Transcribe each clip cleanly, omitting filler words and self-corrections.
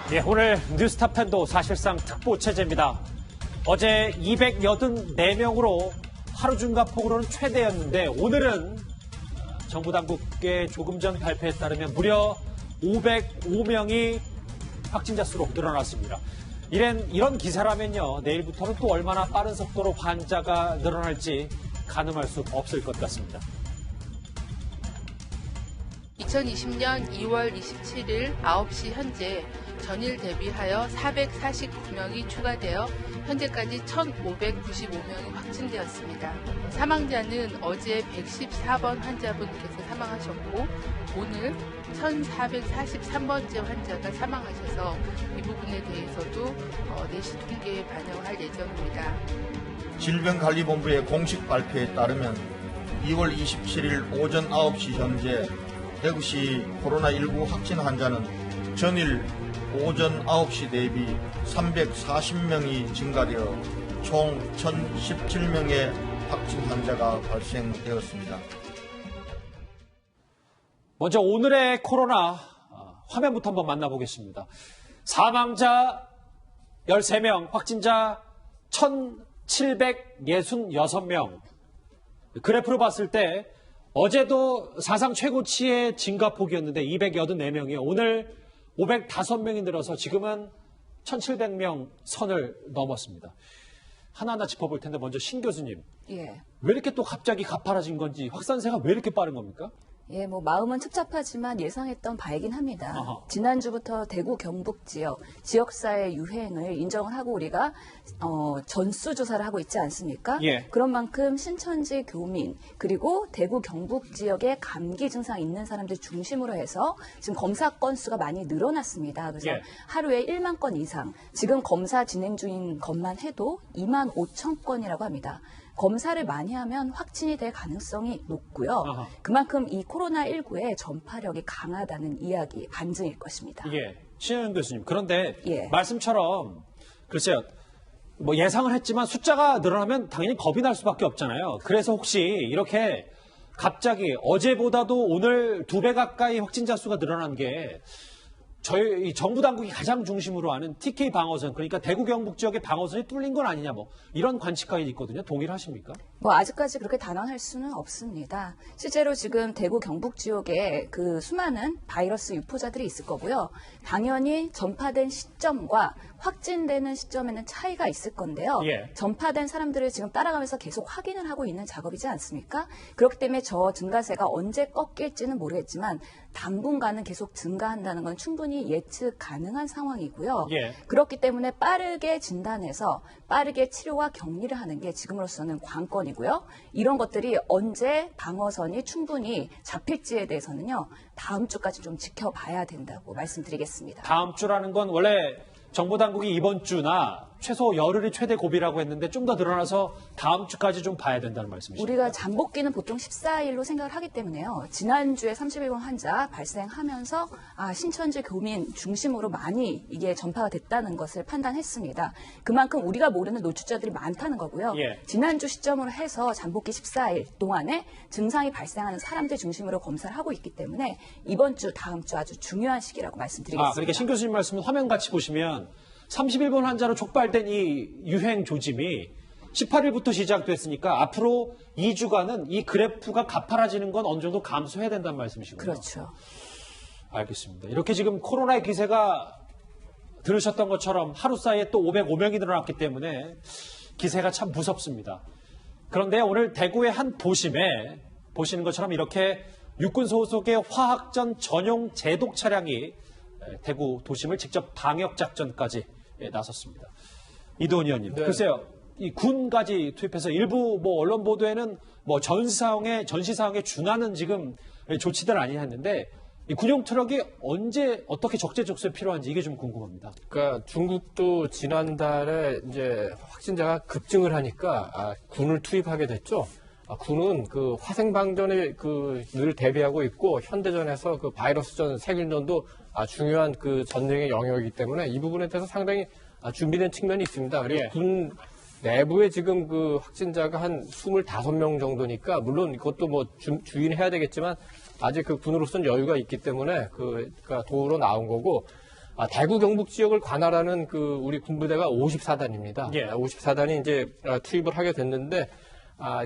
예, 오늘 뉴스타편도 사실상 특보 체제입니다. 어제 284명으로 하루 중과폭으로는 최대였는데 오늘은 정부 당국의 조금 전 발표에 따르면 무려 505명이 확진자 수로 늘어났습니다. 이런 기사라면요, 내일부터는 또 얼마나 빠른 속도로 환자가 늘어날지 가늠할 수 없을 것 같습니다. 2020년 2월 27일 9시 현재 전일 대비하여 449명이 추가되어 현재까지 1,595명이 확진되었습니다. 사망자는 어제 114번 환자분께서 사망하셨고 오늘 1,443번째 환자가 사망하셔서 이 부분에 대해서도 내시 통계에 반영할 예정입니다. 질병관리본부의 공식 발표에 따르면 2월 27일 오전 9시 현재 대구시 코로나19 확진 환자는 전일 오전 9시 대비 340명이 증가되어 총 1,017명의 확진 환자가 발생되었습니다. 먼저 오늘의 코로나 화면부터 한번 만나보겠습니다. 사망자 13명, 확진자 1,766명. 그래프로 봤을 때 어제도 사상 최고치의 증가폭이었는데 284명이요. 오늘 505명이 늘어서 지금은 1,700명 선을 넘었습니다. 하나하나 짚어볼 텐데 먼저 신 교수님. 예. 왜 이렇게 또 갑자기 가파라진 건지, 확산세가 왜 이렇게 빠른 겁니까? 예, 마음은 착잡하지만 예상했던 바이긴 합니다. 아하. 지난주부터 대구 경북 지역사회 유행을 인정을 하고 우리가 전수조사를 하고 있지 않습니까? 예. 그런 만큼 신천지 교민 그리고 대구 경북 지역에 감기 증상 있는 사람들 중심으로 해서 지금 검사 건수가 많이 늘어났습니다. 그래서 예. 하루에 1만 건 이상, 지금 검사 진행 중인 것만 해도 2만 5천 건이라고 합니다. 검사를 많이 하면 확진이 될 가능성이 높고요. 아하. 그만큼 이 코로나19의 전파력이 강하다는 이야기, 반증일 것입니다. 예, 신현 교수님. 그런데 예. 말씀처럼 글쎄요, 예상을 했지만 숫자가 늘어나면 당연히 겁이 날 수밖에 없잖아요. 그래서 혹시 이렇게 갑자기 어제보다도 오늘 2배 가까이 확진자 수가 늘어난 게 저희 정부 당국이 가장 중심으로 하는 TK 방어선, 그러니까 대구 경북 지역의 방어선이 뚫린 건 아니냐, 이런 관측까지 있거든요. 동일하십니까? 아직까지 그렇게 단언할 수는 없습니다. 실제로 지금 대구 경북 지역에 그 수많은 바이러스 유포자들이 있을 거고요. 당연히 전파된 시점과 확진되는 시점에는 차이가 있을 건데요. 예. 전파된 사람들을 지금 따라가면서 계속 확인을 하고 있는 작업이지 않습니까? 그렇기 때문에 저 증가세가 언제 꺾일지는 모르겠지만 당분간은 계속 증가한다는 건 충분히 예측 가능한 상황이고요. 예. 그렇기 때문에 빠르게 진단해서 빠르게 치료와 격리를 하는 게 지금으로서는 관건이고요. 이런 것들이 언제 방어선이 충분히 잡힐지에 대해서는요, 다음 주까지 좀 지켜봐야 된다고 말씀드리겠습니다. 다음 주라는 건 원래 정부 당국이 이번 주나 최소 열흘이 최대 고비라고 했는데 좀 더 늘어나서 다음 주까지 좀 봐야 된다는 말씀이시죠? 우리가 잠복기는 보통 14일로 생각을 하기 때문에요. 지난주에 31번 환자 발생하면서 신천지 교민 중심으로 많이 이게 전파가 됐다는 것을 판단했습니다. 그만큼 우리가 모르는 노출자들이 많다는 거고요. 예. 지난주 시점으로 해서 잠복기 14일 동안에 증상이 발생하는 사람들 중심으로 검사를 하고 있기 때문에 이번 주, 다음 주 아주 중요한 시기라고 말씀드리겠습니다. 그러니까 신 교수님 말씀은 화면 같이 보시면 31번 환자로 촉발된 이 유행 조짐이 18일부터 시작됐으니까 앞으로 2주간은 이 그래프가 가파라지는 건 어느 정도 감소해야 된다는 말씀이시군요. 그렇죠. 알겠습니다. 이렇게 지금 코로나의 기세가 들으셨던 것처럼 하루 사이에 또 505명이 늘어났기 때문에 기세가 참 무섭습니다. 그런데 오늘 대구의 한 도심에 보시는 것처럼 이렇게 육군 소속의 화학전 전용 제독 차량이 대구 도심을 직접 방역 작전까지 나섰습니다. 이도훈 의원님, 네. 글쎄요, 이 군까지 투입해서 일부 언론 보도에는 전시 상황에 준하는 지금 조치들 아니냐 했는데 이 군용 트럭이 언제 어떻게 적재적소에 필요한지 이게 좀 궁금합니다. 그러니까 중국도 지난달에 이제 확진자가 급증을 하니까 군을 투입하게 됐죠. 군은 그 화생방전에 늘 대비하고 있고 현대전에서 그 바이러스전, 세균전도 중요한 그 전쟁의 영역이기 때문에 이 부분에 대해서 상당히 준비된 측면이 있습니다. 그리고 예. 군 내부에 지금 그 확진자가 한 25명 정도니까 물론 이것도 주의는 해야 되겠지만 아직 그 군으로서는 여유가 있기 때문에 그러니까 도우러 나온 거고 대구 경북 지역을 관할하는 우리 군부대가 54단입니다. 예. 54단이 이제 투입을 하게 됐는데,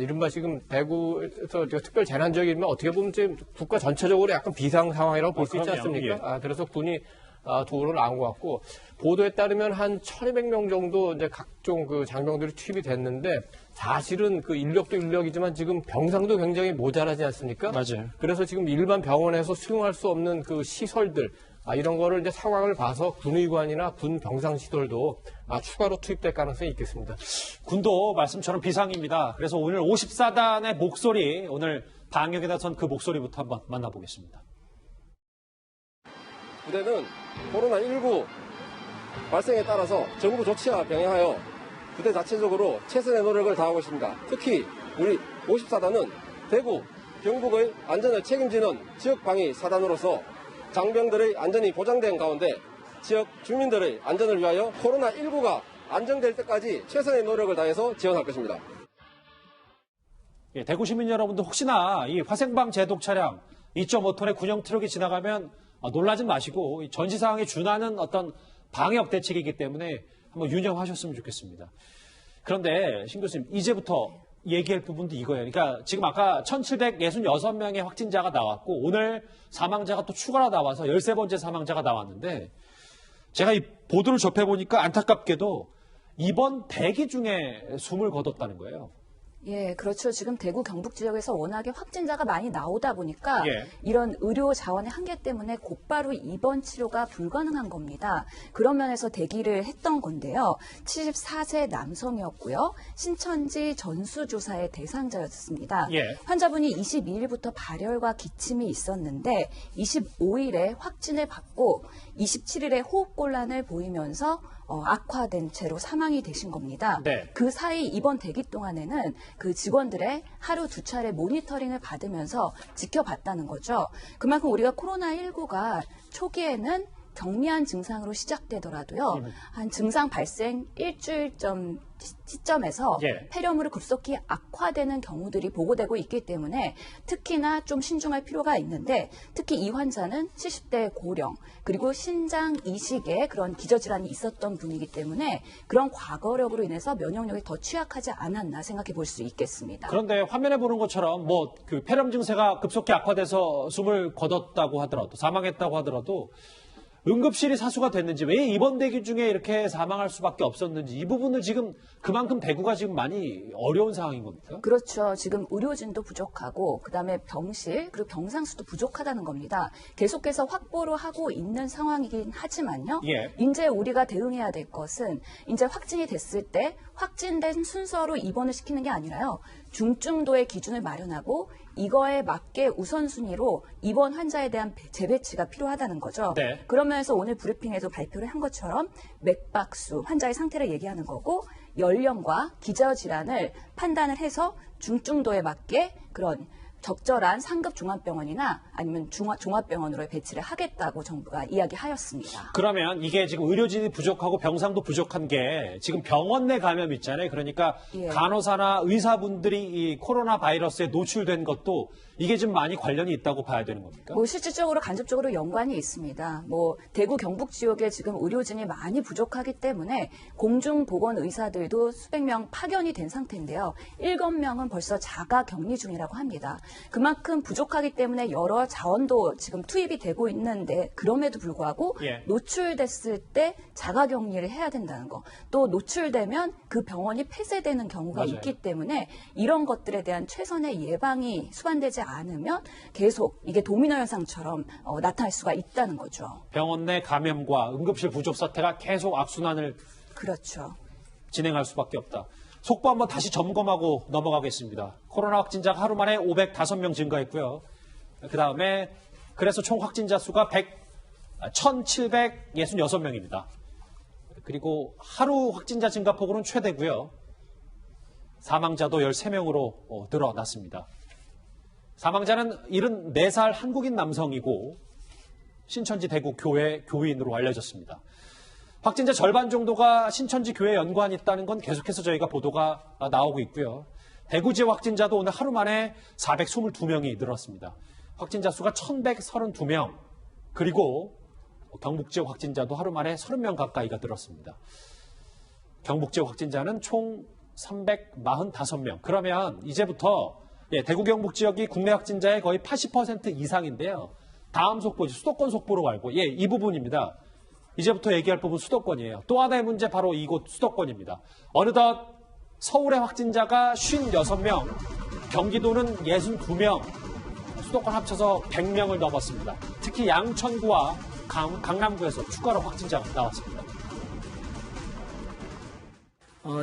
이른바 지금 대구에서 특별 재난 지역이면 어떻게 보면 지금 국가 전체적으로 약간 비상 상황이라고 볼 수 있지 그럼요. 않습니까? 그래서 군이 도움을 나온 것 같고, 보도에 따르면 한 1,200명 정도 이제 각종 장병들이 투입이 됐는데, 사실은 인력도 인력이지만 지금 병상도 굉장히 모자라지 않습니까? 맞아요. 그래서 지금 일반 병원에서 수용할 수 없는 시설들, 이런 거를 이제 상황을 봐서 군의관이나 군 병상 시설도 추가로 투입될 가능성이 있겠습니다. 군도 말씀처럼 비상입니다. 그래서 오늘 54단의 목소리, 오늘 방역에 나선 그 목소리부터 한번 만나보겠습니다. 부대는 코로나19 발생에 따라서 정부 조치와 병행하여 부대 자체적으로 최선의 노력을 다하고 있습니다. 특히 우리 54단은 대구, 경북의 안전을 책임지는 지역방위 사단으로서 장병들의 안전이 보장된 가운데 지역 주민들의 안전을 위하여 코로나19가 안정될 때까지 최선의 노력을 다해서 지원할 것입니다. 예, 대구 시민 여러분들 혹시나 이 화생방 제독 차량 2.5톤의 군용 트럭이 지나가면 놀라지 마시고 전시 상황에 준하는 어떤 방역 대책이기 때문에 한번 유념하셨으면 좋겠습니다. 그런데 신 교수님, 이제부터 얘기할 부분도 이거예요. 그러니까 지금 아까 1,766명의 확진자가 나왔고 오늘 사망자가 또 추가로 나와서 13번째 사망자가 나왔는데 제가 이 보도를 접해보니까 안타깝게도 이번 대기 중에 숨을 거뒀다는 거예요. 예, 그렇죠. 지금 대구 경북 지역에서 워낙에 확진자가 많이 나오다 보니까 예. 이런 의료 자원의 한계 때문에 곧바로 입원 치료가 불가능한 겁니다. 그런 면에서 대기를 했던 건데요. 74세 남성이었고요. 신천지 전수조사의 대상자였습니다. 예. 환자분이 22일부터 발열과 기침이 있었는데 25일에 확진을 받고 27일에 호흡곤란을 보이면서 악화된 채로 사망이 되신 겁니다. 네. 그 사이 이번 대기 동안에는 그 직원들의 하루 2차례 모니터링을 받으면서 지켜봤다는 거죠. 그만큼 우리가 코로나19가 초기에는 경미한 증상으로 시작되더라도요. 한 증상 발생 일주일 시점에서 예. 폐렴으로 급속히 악화되는 경우들이 보고되고 있기 때문에 특히나 좀 신중할 필요가 있는데 특히 이 환자는 70대 고령 그리고 신장 이식에 그런 기저질환이 있었던 분이기 때문에 그런 과거력으로 인해서 면역력이 더 취약하지 않았나 생각해 볼 수 있겠습니다. 그런데 화면에 보는 것처럼 그 폐렴 증세가 급속히 악화돼서 숨을 거뒀다고 하더라도 사망했다고 하더라도 응급실이 사수가 됐는지 왜 입원 대기 중에 이렇게 사망할 수밖에 없었는지 이 부분을 지금 그만큼 대구가 지금 많이 어려운 상황인 겁니까? 그렇죠. 지금 의료진도 부족하고 그다음에 병실 그리고 병상수도 부족하다는 겁니다. 계속해서 확보를 하고 있는 상황이긴 하지만요. 예. 이제 우리가 대응해야 될 것은 이제 확진이 됐을 때 확진된 순서로 입원을 시키는 게 아니라요. 중증도의 기준을 마련하고 이거에 맞게 우선순위로 입원 환자에 대한 재배치가 필요하다는 거죠. 네. 그러면서 오늘 브리핑에도 발표를 한 것처럼 맥박수, 환자의 상태를 얘기하는 거고 연령과 기저질환을 판단을 해서 중증도에 맞게 그런 적절한 상급 종합병원이나 아니면 종합병원으로 배치를 하겠다고 정부가 이야기하였습니다. 그러면 이게 지금 의료진이 부족하고 병상도 부족한 게 지금 병원 내 감염 있잖아요. 그러니까 예. 간호사나 의사분들이 이 코로나 바이러스에 노출된 것도 이게 좀 많이 관련이 있다고 봐야 되는 겁니까? 실질적으로 간접적으로 연관이 있습니다. 대구 경북 지역에 지금 의료진이 많이 부족하기 때문에 공중보건 의사들도 수백 명 파견이 된 상태인데요. 7명은 벌써 자가 격리 중이라고 합니다. 그만큼 부족하기 때문에 여러 자원도 지금 투입이 되고 있는데 그럼에도 불구하고 예. 노출됐을 때 자가 격리를 해야 된다는 거. 또 노출되면 그 병원이 폐쇄되는 경우가 맞아요. 있기 때문에 이런 것들에 대한 최선의 예방이 수반되지 않으면 계속 이게 도미노 현상처럼 나타날 수가 있다는 거죠. 병원 내 감염과 응급실 부족 사태가 계속 악순환을 그렇죠. 진행할 수밖에 없다. 속보 한번 다시 점검하고 넘어가겠습니다. 코로나 확진자가 하루 만에 505명 증가했고요. 그다음에 그래서 총 확진자 수가 1,766명입니다. 그리고 하루 확진자 증가폭으로는 최대고요. 사망자도 13명으로 늘어났습니다. 사망자는 74살 한국인 남성이고 신천지 대구 교회 교인으로 알려졌습니다. 확진자 절반 정도가 신천지 교회 연관이 있다는 건 계속해서 저희가 보도가 나오고 있고요. 대구 지역 확진자도 오늘 하루 만에 422명이 늘었습니다. 확진자 수가 1,132명. 그리고 경북 지역 확진자도 하루 만에 30명 가까이가 늘었습니다. 경북 지역 확진자는 총 345명. 그러면 이제부터 대구 경북 지역이 국내 확진자의 거의 80% 이상인데요. 다음 속보지 수도권 속보로 알고 이 부분입니다. 이제부터 얘기할 부분 수도권이에요. 또 하나의 문제 바로 이곳 수도권입니다. 어느덧 서울의 확진자가 56명, 경기도는 62명, 수도권 합쳐서 100명을 넘었습니다. 특히 양천구와 강남구에서 추가로 확진자가 나왔습니다.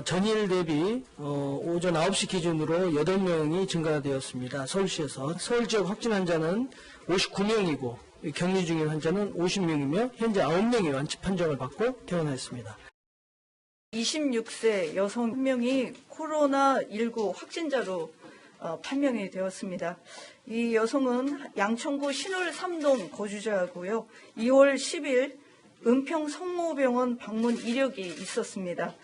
전일 대비 오전 9시 기준으로 8명이 증가되었습니다. 서울시에서 서울 지역 확진 환자는 59명이고 격리 중인 환자는 50명이며 현재 9명이 완치 판정을 받고 퇴원하였습니다. 26세 여성 1명이 코로나19 확진자로 판명이 되었습니다. 이 여성은 양천구 신월 3동 거주자고요. 2월 10일 은평 성모병원 방문 이력이 있었습니다.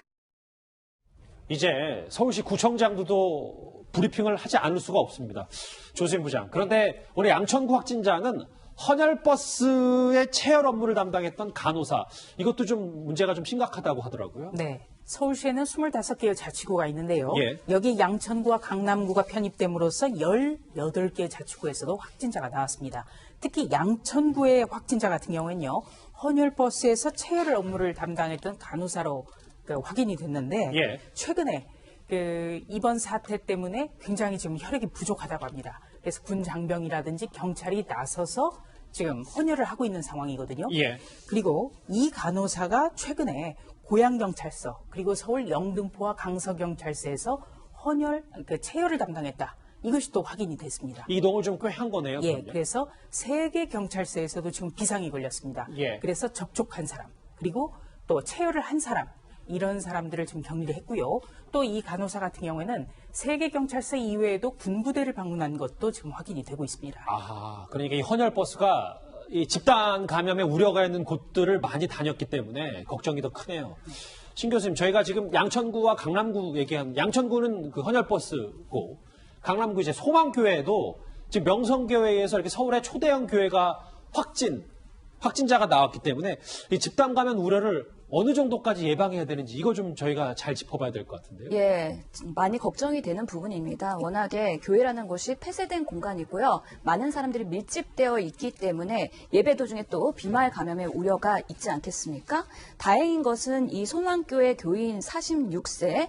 이제 서울시 구청장도 브리핑을 하지 않을 수가 없습니다. 조수인 부장. 그런데 오늘 양천구 확진자는 헌혈버스의 체열 업무를 담당했던 간호사. 이것도 좀 문제가 좀 심각하다고 하더라고요. 네. 서울시에는 25개의 자치구가 있는데요. 예. 여기 양천구와 강남구가 편입됨으로써 18개 자치구에서도 확진자가 나왔습니다. 특히 양천구의 확진자 같은 경우에는요. 헌혈버스에서 체열 업무를 담당했던 간호사로 확인이 됐는데 예. 최근에 이번 사태 때문에 굉장히 지금 혈액이 부족하다고 합니다. 그래서 군 장병이라든지 경찰이 나서서 지금 헌혈을 하고 있는 상황이거든요. 예. 그리고 이 간호사가 최근에 고양경찰서 그리고 서울 영등포와 강서경찰서에서 체열을 담당했다. 이것이 또 확인이 됐습니다. 이동을 좀 꽤 한 거네요. 예, 그럼요. 그래서 3개 경찰서에서도 지금 비상이 걸렸습니다. 예. 그래서 접촉한 사람 그리고 또 체열을 한 사람 이런 사람들을 지금 격리를 했고요. 또 이 간호사 같은 경우에는 3개 경찰서 이외에도 군부대를 방문한 것도 지금 확인이 되고 있습니다. 아, 그러니까 이 헌혈버스가 이 집단 감염의 우려가 있는 곳들을 많이 다녔기 때문에 걱정이 더 크네요. 신 교수님, 저희가 지금 양천구와 강남구 얘기한, 양천구는 그 헌혈버스고, 강남구 이제 소망교회도 지금 명성교회에서 이렇게 서울의 초대형 교회가 확진자가 나왔기 때문에 이 집단 감염 우려를 어느 정도까지 예방해야 되는지 이거 좀 저희가 잘 짚어봐야 될 것 같은데요. 예, 많이 걱정이 되는 부분입니다. 워낙에 교회라는 곳이 폐쇄된 공간이고요. 많은 사람들이 밀집되어 있기 때문에 예배 도중에 또 비말 감염의 우려가 있지 않겠습니까? 다행인 것은 이 소망교회 교인 46세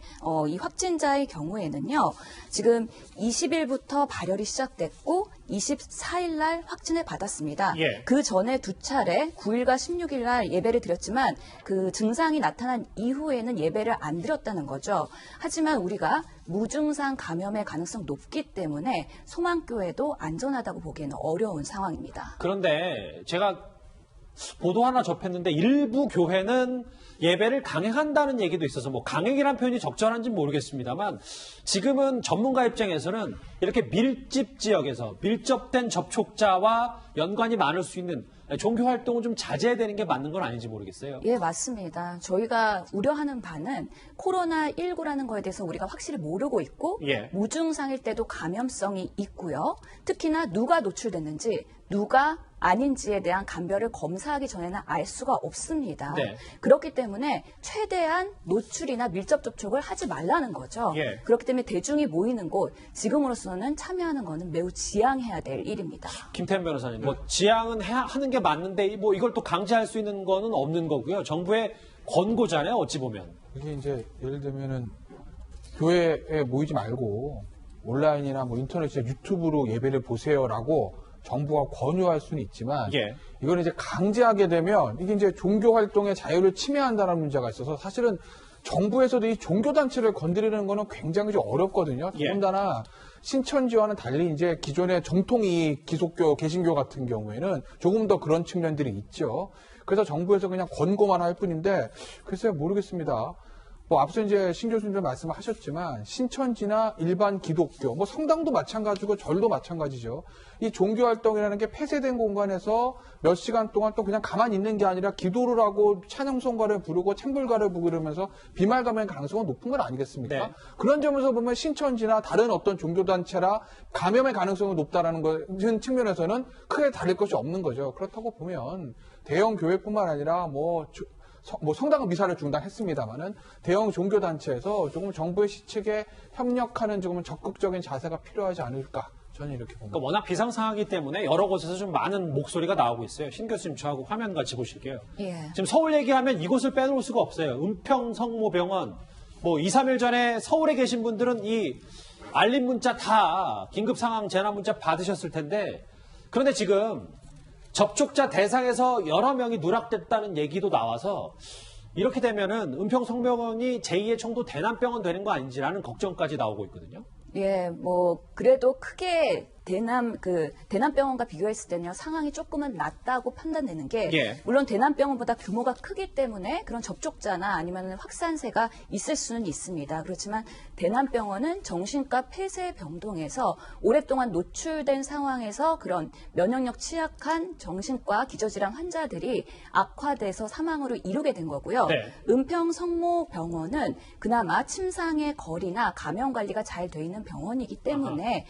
이 확진자의 경우에는요. 지금 20일부터 발열이 시작됐고 24일 날 확진을 받았습니다. 예. 그 전에 2차례 9일과 16일 날 예배를 드렸지만 그 증상이 나타난 이후에는 예배를 안 드렸다는 거죠. 하지만 우리가 무증상 감염의 가능성 높기 때문에 소망교회도 안전하다고 보기에는 어려운 상황입니다. 그런데 제가 보도 하나 접했는데 일부 교회는 예배를 강행한다는 얘기도 있어서 뭐 강행이라는 표현이 적절한지는 모르겠습니다만 지금은 전문가 입장에서는 이렇게 밀집 지역에서 밀접된 접촉자와 연관이 많을 수 있는 종교 활동을 좀 자제해야 되는 게 맞는 건 아닌지 모르겠어요. 예, 맞습니다. 저희가 우려하는 바는 코로나19라는 거에 대해서 우리가 확실히 모르고 있고 예. 무증상일 때도 감염성이 있고요. 특히나 누가 노출됐는지 누가 아닌지에 대한 감별을 검사하기 전에는 알 수가 없습니다. 네. 그렇기 때문에 최대한 노출이나 밀접 접촉을 하지 말라는 거죠. 예. 그렇기 때문에 대중이 모이는 곳 지금으로서는 참여하는 것은 매우 지양해야 될 일입니다. 김태현 변호사님, 뭐 지양은 하는 게 맞는데 뭐 이걸 또 강제할 수 있는 거는 없는 거고요. 정부의 권고잖아요, 어찌 보면. 이게 이제 예를 들면은 교회에 모이지 말고 온라인이나 뭐 인터넷에 유튜브로 예배를 보세요라고 정부가 권유할 수는 있지만 예. 이거는 이제 강제하게 되면 이게 이제 종교 활동의 자유를 침해한다는 문제가 있어서 사실은 정부에서도 이 종교 단체를 건드리는 거는 굉장히 좀 어렵거든요. 예. 더군다나 신천지와는 달리 이제 기존의 정통이 기독교, 개신교 같은 경우에는 조금 더 그런 측면들이 있죠. 그래서 정부에서 그냥 권고만 할 뿐인데 글쎄요 모르겠습니다. 뭐 앞서 이제 신 교수님도 말씀하셨지만 신천지나 일반 기독교, 뭐 성당도 마찬가지고 절도 마찬가지죠. 이 종교 활동이라는 게 폐쇄된 공간에서 몇 시간 동안 또 그냥 가만히 있는 게 아니라 기도를 하고 찬양송가를 부르고 찬불가를 부르면서 비말 감염의 가능성은 높은 건 아니겠습니까? 네. 그런 점에서 보면 신천지나 다른 어떤 종교단체라 감염의 가능성이 높다라는 측면에서는 크게 다를 것이 없는 거죠. 그렇다고 보면 대형 교회뿐만 아니라 뭐 성당 미사를 중단했습니다만은 대형 종교 단체에서 조금 정부의 시책에 협력하는 조금 적극적인 자세가 필요하지 않을까 저는 이렇게 봅니다. 그러니까 워낙 비상 상황이기 때문에 여러 곳에서 좀 많은 목소리가 나오고 있어요. 신 교수님 저하고 화면 같이 보실게요. 예. 지금 서울 얘기하면 이곳을 빼놓을 수가 없어요. 은평성모병원 뭐 2, 3일 전에 서울에 계신 분들은 이 알림 문자 다 긴급 상황 재난 문자 받으셨을 텐데 그런데 지금 접촉자 대상에서 여러 명이 누락됐다는 얘기도 나와서 이렇게 되면은 은평성병원이 제2의 청도 대남병원 되는 거 아닌지라는 걱정까지 나오고 있거든요. 예, 뭐 그래도 크게 대남병원과 비교했을 때는요 상황이 조금은 낫다고 판단되는 게 예. 물론 대남병원보다 규모가 크기 때문에 그런 접촉자나 아니면 확산세가 있을 수는 있습니다. 그렇지만 대남병원은 정신과 폐쇄 병동에서 오랫동안 노출된 상황에서 그런 면역력 취약한 정신과 기저질환 환자들이 악화돼서 사망으로 이르게 된 거고요. 네. 은평성모병원은 그나마 침상의 거리나 감염 관리가 잘 돼 있는 병원이기 때문에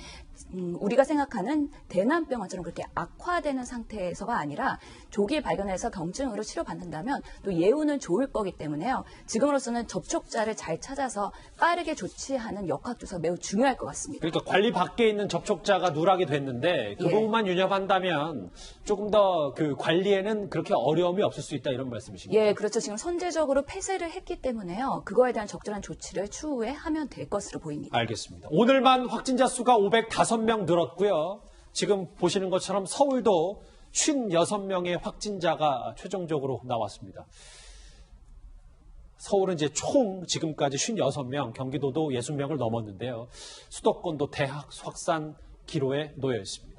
우리가 생각하는 대남병원처럼 그렇게 악화되는 상태에서가 아니라 조기 발견해서 경증으로 치료받는다면 또 예후는 좋을 거기 때문에요. 지금으로서는 접촉자를 잘 찾아서 빠르게 조치하는 역학조사가 매우 중요할 것 같습니다. 그러니까 관리 밖에 있는 접촉자가 누락이 됐는데 그 예. 부분만 유념한다면 조금 더 그 관리에는 그렇게 어려움이 없을 수 있다 이런 말씀이신가요? 예, 그렇죠. 지금 선제적으로 폐쇄를 했기 때문에요. 그거에 대한 적절한 조치를 추후에 하면 될 것으로 보입니다. 알겠습니다. 오늘만 확진자 수가 505명 늘었고요. 지금 보시는 것처럼 서울도 56명의 확진자가 최종적으로 나왔습니다. 서울은 이제 총 지금까지 56명, 경기도도 60명을 넘었는데요. 수도권도 대학 확산 기로에 놓여 있습니다.